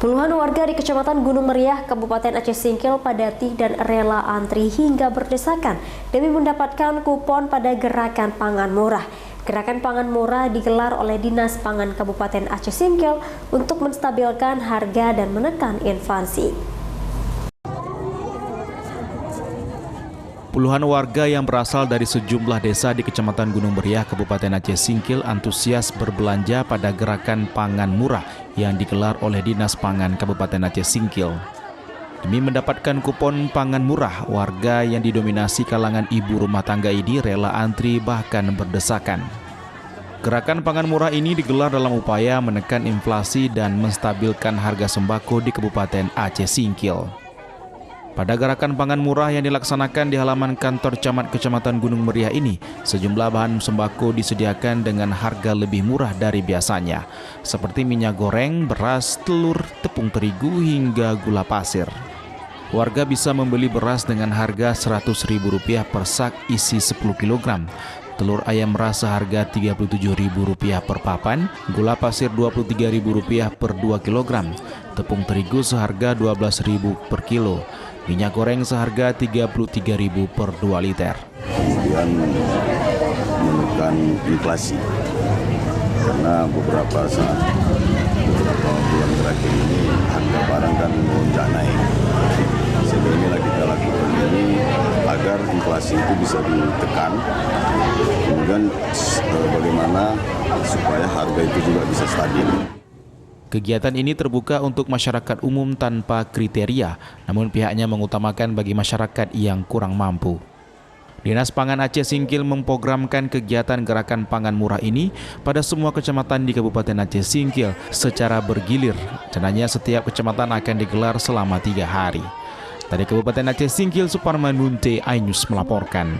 Puluhan warga di Kecamatan Gunung Meriah, Kabupaten Aceh Singkil padati dan rela antri hingga berdesakan demi mendapatkan kupon pada Gerakan Pangan Murah. Gerakan Pangan Murah digelar oleh Dinas Pangan Kabupaten Aceh Singkil untuk menstabilkan harga dan menekan inflasi. Puluhan warga yang berasal dari sejumlah desa di Kecamatan Gunung Meriah, Kabupaten Aceh Singkil antusias berbelanja pada Gerakan Pangan Murah yang digelar oleh Dinas Pangan Kabupaten Aceh Singkil. Demi mendapatkan kupon pangan murah, warga yang didominasi kalangan ibu rumah tangga ini rela antri bahkan berdesakan. Gerakan Pangan Murah ini digelar dalam upaya menekan inflasi dan menstabilkan harga sembako di Kabupaten Aceh Singkil. Pada Gerakan Pangan Murah yang dilaksanakan di halaman kantor camat Kecamatan Gunung Meriah ini, sejumlah bahan sembako disediakan dengan harga lebih murah dari biasanya, seperti minyak goreng, beras, telur, tepung terigu, hingga gula pasir. Warga bisa membeli beras dengan harga Rp100.000 per sak isi 10 kg, telur ayam ras seharga Rp37.000 per papan, gula pasir Rp23.000 per 2 kg, tepung terigu seharga Rp12.000 per kilo, minyak goreng seharga Rp33.000 per 2 liter. Kemudian menekan inflasi, karena beberapa bulan terakhir ini harga barang kan melonjak naik. Sehingga inilah kita lakukan ini agar inflasi itu bisa ditekan. Kemudian bagaimana supaya harga itu juga bisa stabil. Kegiatan ini terbuka untuk masyarakat umum tanpa kriteria, namun pihaknya mengutamakan bagi masyarakat yang kurang mampu. Dinas Pangan Aceh Singkil memprogramkan kegiatan Gerakan Pangan Murah ini pada semua kecamatan di Kabupaten Aceh Singkil secara bergilir. Rencananya setiap kecamatan akan digelar selama 3 hari. Dari Kabupaten Aceh Singkil, Suparman Munte, iNews melaporkan.